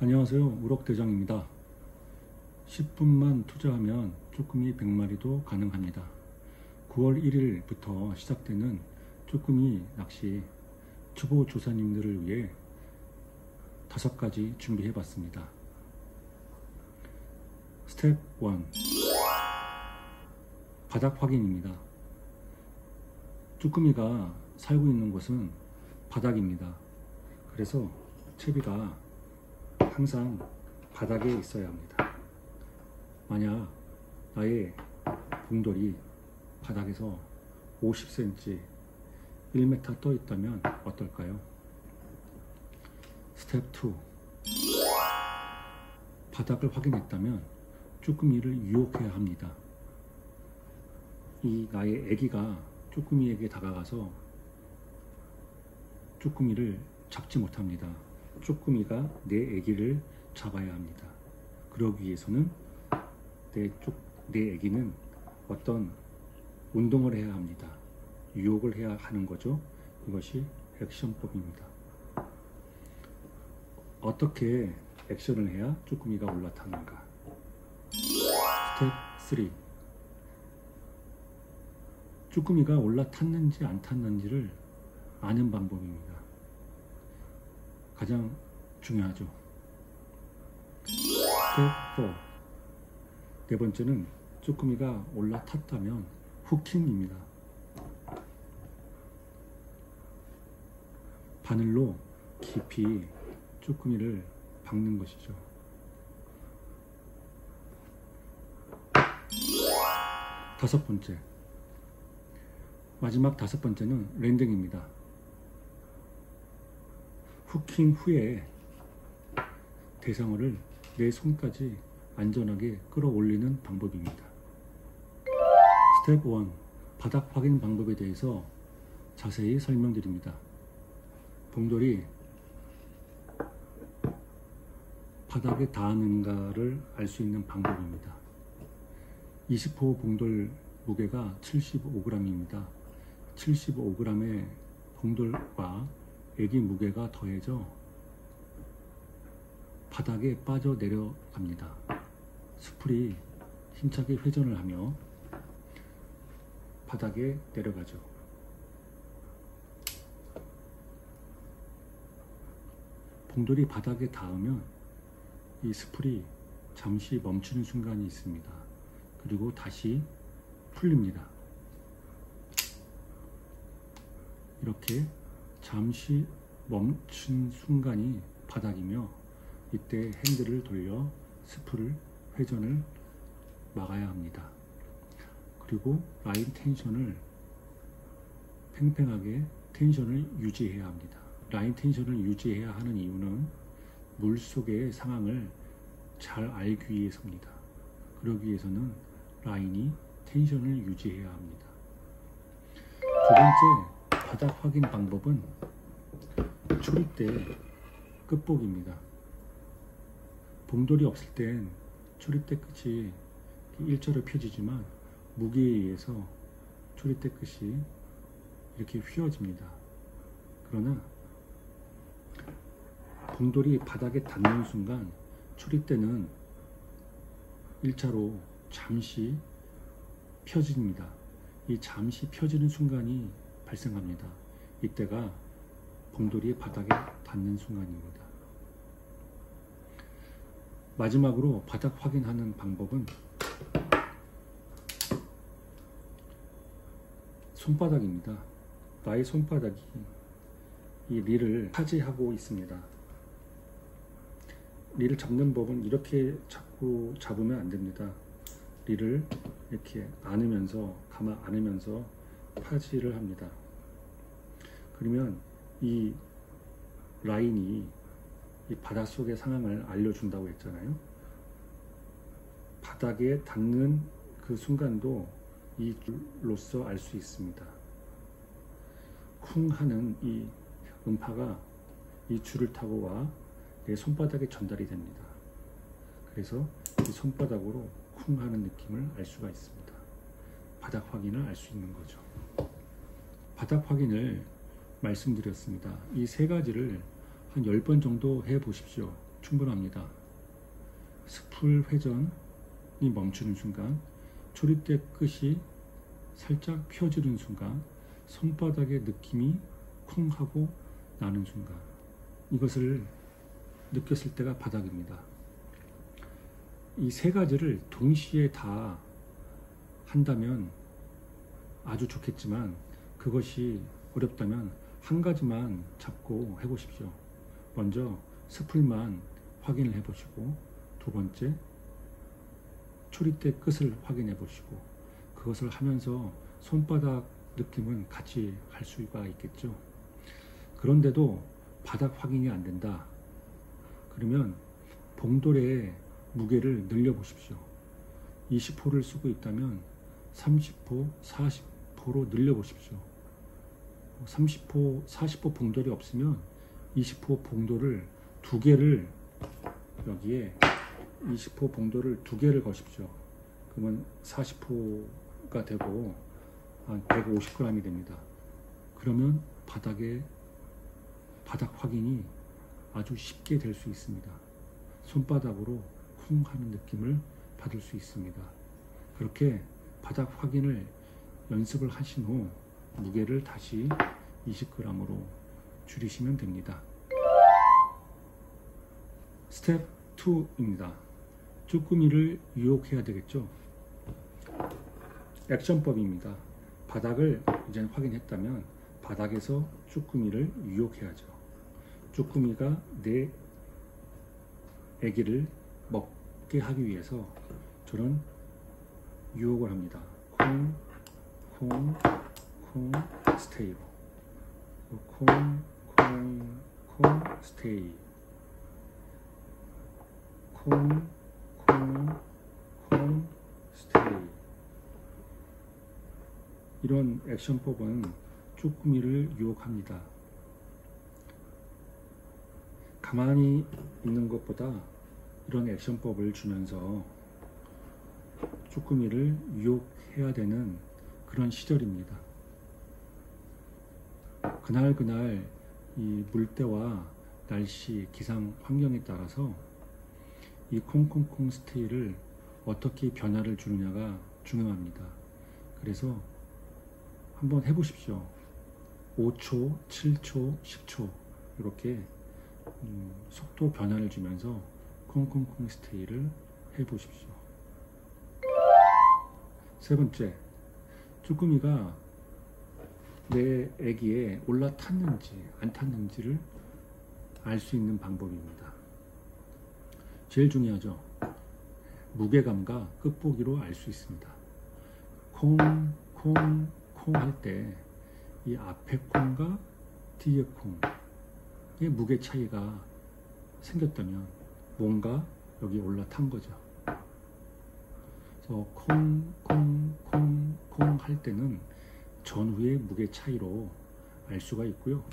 안녕하세요. 우럭대장입니다. 10분만 투자하면 쭈꾸미 100마리도 가능합니다. 9월 1일부터 시작되는 쭈꾸미 낚시 초보 조사님들을 위해 5가지 준비해 봤습니다. 스텝 1, 바닥 확인입니다. 쭈꾸미가 살고 있는 곳은 바닥입니다. 그래서 채비가 항상 바닥에 있어야 합니다. 만약 나의 봉돌이 바닥에서 50cm, 1m 떠 있다면 어떨까요? 스텝 2, 바닥을 확인했다면 쭈꾸미를 유혹해야 합니다. 이 나의 애기가 쭈꾸미에게 다가가서 쭈꾸미를 잡지 못합니다. 쭈꾸미가 내 애기를 잡아야 합니다. 그러기 위해서는 내 애기는 어떤 운동을 해야 합니다. 유혹을 해야 하는 거죠. 이것이 액션법입니다. 어떻게 액션을 해야 쭈꾸미가 올라타는가? 스텝 3, 쭈꾸미가 올라탔는지 안 탔는지를 아는 방법입니다. 가장 중요하죠. 스텝 4, 네 번째는 쭈꾸미가 올라탔다면 후킹입니다. 바늘로 깊이 쭈꾸미를 박는 것이죠. 마지막 5번째는 랜딩입니다. 후킹 후에 대상어를 내 손까지 안전하게 끌어올리는 방법입니다. 스텝 1, 바닥 확인 방법에 대해서 자세히 설명드립니다. 봉돌이 바닥에 닿았는가를 알 수 있는 방법입니다. 20호 봉돌 무게가 75g입니다. 75g의 봉돌과 애기 무게가 더해져 바닥에 빠져 내려갑니다. 수풀이 힘차게 회전을 하며 바닥에 내려가죠. 봉돌이 바닥에 닿으면 이 스풀이 잠시 멈추는 순간이 있습니다. 그리고 다시 풀립니다. 이렇게 잠시 멈춘 순간이 바닥이며 이때 핸들을 돌려 스풀을 회전을 막아야 합니다. 그리고 라인 텐션을 팽팽하게 텐션을 유지해야 합니다. 라인 텐션을 유지해야 하는 이유는 물속의 상황을 잘 알기 위해서입니다. 그러기 위해서는 라인이 텐션을 유지해야 합니다. 두 번째 바닥 확인 방법은 초리대 끝복입니다. 봉돌이 없을 땐 초리대 끝이 일자로 펴지지만 무게에 의해서 초리대 끝이 이렇게 휘어집니다. 그러나 봉돌이 바닥에 닿는 순간 초리대는 일자로 잠시 펴집니다. 이 잠시 펴지는 순간이 발생합니다. 이때가 봉돌이 바닥에 닿는 순간입니다. 마지막으로 바닥 확인하는 방법은 손바닥입니다. 나의 손바닥이 이 릴을 차지하고 있습니다. 릴을 잡는 법은 이렇게 자꾸 잡으면 안 됩니다. 릴을 이렇게 가만 안으면서 파지를 합니다. 그러면 이 라인이 이 바닷속의 상황을 알려준다고 했잖아요. 바닥에 닿는 그 순간도 이 줄로서 알 수 있습니다. 쿵 하는 이 음파가 이 줄을 타고 와 내 손바닥에 전달이 됩니다. 그래서 이 손바닥으로 쿵 하는 느낌을 알 수가 있습니다. 바닥 확인을 알 수 있는 거죠. 바닥 확인을 말씀드렸습니다. 이 세 가지를 한 10번 정도 해 보십시오. 충분합니다. 스풀 회전이 멈추는 순간, 조립대 끝이 살짝 펴지는 순간, 손바닥의 느낌이 쿵 하고 나는 순간, 이것을 느꼈을 때가 바닥입니다. 이 세 가지를 동시에 다 한다면 아주 좋겠지만, 그것이 어렵다면 한 가지만 잡고 해보십시오. 먼저 스풀만 확인을 해보시고, 두 번째 초리대 끝을 확인해 보시고, 그것을 하면서 손바닥 느낌은 같이 할 수가 있겠죠. 그런데도 바닥 확인이 안 된다. 그러면 봉돌의 무게를 늘려 보십시오. 20호를 쓰고 있다면 30호, 40호로 늘려 보십시오. 30호, 40호 봉돌이 없으면 20호 봉돌을 두 개를, 여기에 20호 봉돌을 두 개를 거십시오. 그러면 40호가 되고 한 150g이 됩니다. 그러면 바닥 확인이 아주 쉽게 될 수 있습니다. 손바닥으로 쿵 하는 느낌을 받을 수 있습니다. 그렇게 바닥 확인을 연습을 하신 후 무게를 다시 20g으로 줄이시면 됩니다. 스텝 2입니다. 쭈꾸미를 유혹해야 되겠죠. 액션법입니다. 바닥을 이제 확인했다면 바닥에서 쭈꾸미를 유혹해야죠. 쭈꾸미가 내 애기를 먹게 하기 위해서 저는 유혹을 합니다. 콩, 콩, 콩, 스테이로. 콩, 콩, 콩, 스테이. 콩, 콩, 콩, 스테이. 이런 액션법은 쭈꾸미를 유혹합니다. 가만히 있는 것보다 이런 액션법을 주면서 쭈꾸미를 유혹해야 되는 그런 시절입니다. 그날 이 물때와 날씨, 기상 환경에 따라서 이 콩콩콩 스테이를 어떻게 변화를 주느냐가 중요합니다. 그래서 한번 해보십시오. 5초, 7초, 10초 이렇게 속도 변화를 주면서 콩콩콩 스테이를 해보십시오. 세 번째, 쭈꾸미가 내 애기에 올라탔는지 안 탔는지를 알 수 있는 방법입니다. 제일 중요하죠. 무게감과 끝보기로 알 수 있습니다. 콩, 콩, 콩 할 때 이 앞에 콩과 뒤에 콩의 무게 차이가 생겼다면 뭔가 여기 올라탄 거죠. 그래서 콩, 콩, 콩, 콩 할 때는 전후의 무게 차이로 알 수가 있고요.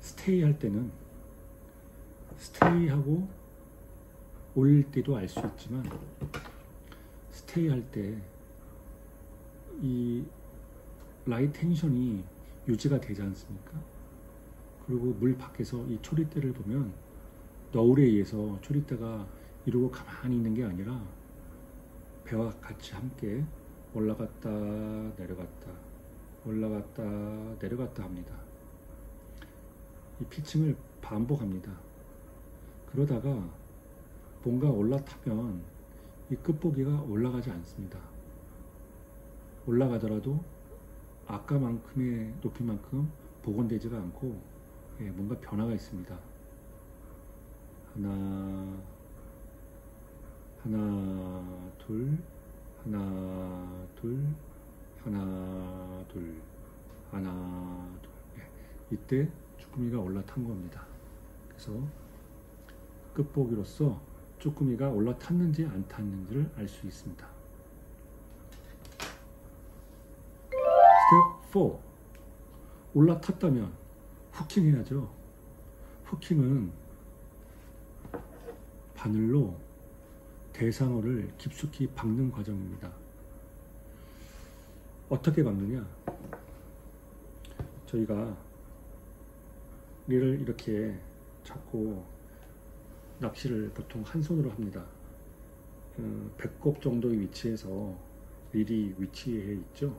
스테이 할 때는 스테이하고 올릴 때도 알 수 있지만, 스테이 할 때 이 라이트 텐션이 유지가 되지 않습니까? 그리고 물 밖에서 이 초리대를 보면 너울에 의해서 초리대가 이러고 가만히 있는 게 아니라 배와 같이 함께 올라갔다 내려갔다 올라갔다 내려갔다 합니다. 이 피칭을 반복합니다. 그러다가 뭔가 올라타면 이 끝보기가 올라가지 않습니다. 올라가더라도 아까만큼의 높이만큼 복원되지가 않고 뭔가 변화가 있습니다. 하나, 둘, 하나, 둘, 하나, 둘, 하나, 둘. 이때 쭈꾸미가 올라탄 겁니다. 그래서 끝보기로서 쭈꾸미가 올라탔는지 안 탔는지를 알 수 있습니다. 스텝 4. 올라탔다면 후킹 해야죠. 후킹은 바늘로 대상어를 깊숙이 박는 과정입니다. 어떻게 박느냐? 저희가 얘를 이렇게 잡고 낚시를 보통 한 손으로 합니다. 배꼽 정도의 위치에서 릴이 위치해 있죠.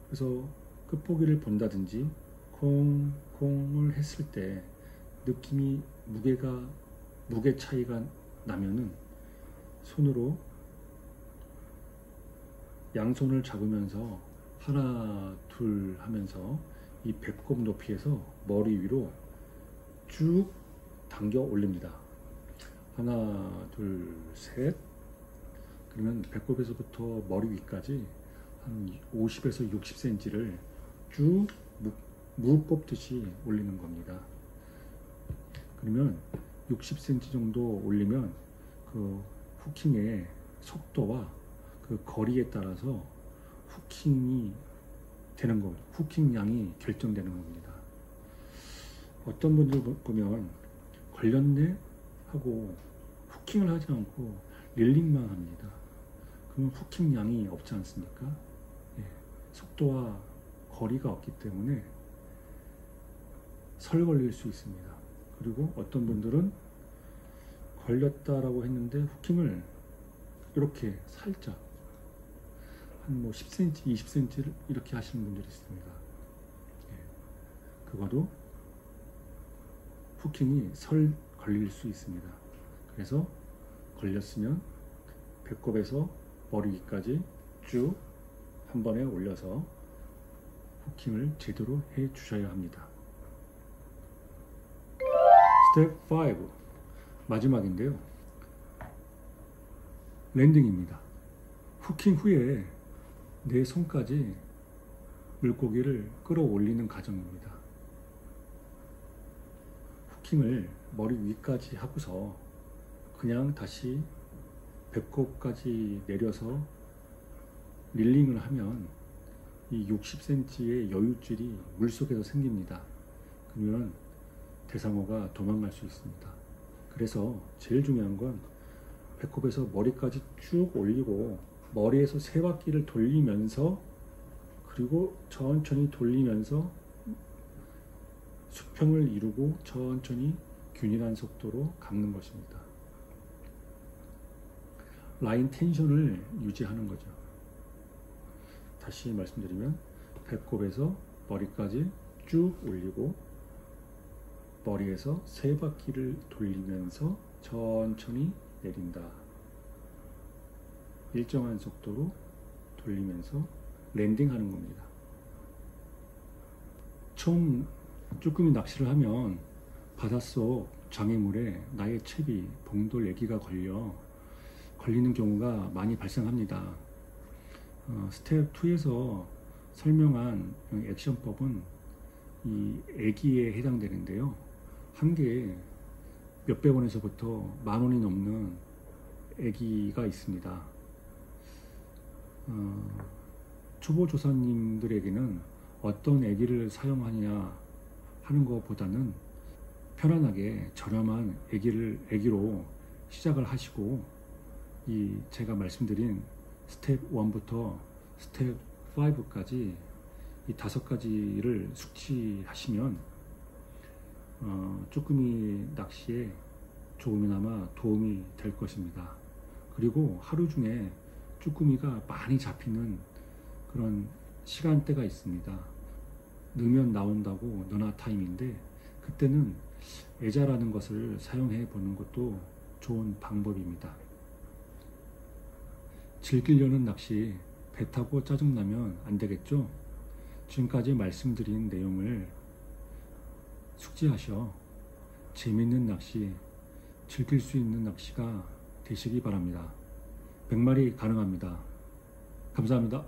그래서 끝보기를 본다든지 콩을 했을 때 느낌이 무게 차이가 나면은 손으로 양손을 잡으면서 하나 둘 하면서 이 배꼽 높이에서 머리 위로 쭉 당겨 올립니다. 하나 둘 셋. 그러면 배꼽에서부터 머리 위까지 한 50에서 60cm를 쭉 무 뽑듯이 올리는 겁니다. 그러면 60cm 정도 올리면 그 후킹의 속도와 그 거리에 따라서 후킹이 되는 겁니다. 후킹 양이 결정되는 겁니다. 어떤 분들 보면 걸렸네 하고 후킹을 하지 않고 릴링만 합니다. 그러면 후킹 양이 없지 않습니까? 예, 속도와 거리가 없기 때문에 설 걸릴 수 있습니다. 그리고 어떤 분들은 걸렸다라고 했는데 후킹을 이렇게 살짝 한 10cm, 20cm를 이렇게 하시는 분들이 있습니다. 예, 그거도 후킹이 설 걸릴 수 있습니다. 그래서 걸렸으면 배꼽에서 머리 위까지 쭉 한 번에 올려서 후킹을 제대로 해 주셔야 합니다. 스텝 5 마지막인데요. 랜딩입니다. 후킹 후에 내 손까지 물고기를 끌어올리는 과정입니다. 후킹을 머리 위까지 하고서 그냥 다시 배꼽까지 내려서 릴링을 하면 이 60cm의 여유줄이 물속에서 생깁니다. 그러면 대상어가 도망갈 수 있습니다. 그래서 제일 중요한 건 배꼽에서 머리까지 쭉 올리고 머리에서 세 바퀴를 돌리면서 그리고 천천히 돌리면서 수평을 이루고 천천히 균일한 속도로 감는 것입니다. 라인 텐션을 유지하는 거죠. 다시 말씀드리면 배꼽에서 머리까지 쭉 올리고 머리에서 세 바퀴를 돌리면서 천천히 내린다. 일정한 속도로 돌리면서 랜딩하는 겁니다. 처음 쭈꾸미 낚시를 하면 바닷속 장애물에 나의 채비, 봉돌, 애기가 걸리는 경우가 많이 발생합니다. 스텝 2에서 설명한 액션법은 이 애기에 해당되는데요. 한 개에 몇백 원에서부터 만 원이 넘는 애기가 있습니다. 초보 조사님들에게는 어떤 애기를 사용하느냐 하는 것보다는 편안하게 저렴한 애기로 시작을 하시고 이 제가 말씀드린 스텝 1부터 스텝 5까지 이 5가지를 숙지하시면 쭈꾸미 낚시에 조금이나마 도움이 될 것입니다. 그리고 하루 중에 쭈꾸미가 많이 잡히는 그런 시간대가 있습니다. 넣으면 나온다고 너나 타임인데 그때는 애자라는 것을 사용해 보는 것도 좋은 방법입니다. 즐기려는 낚시 배 타고 짜증나면 안 되겠죠? 지금까지 말씀드린 내용을 숙지하셔 재미있는 낚시, 즐길 수 있는 낚시가 되시기 바랍니다. 100마리 가능합니다. 감사합니다.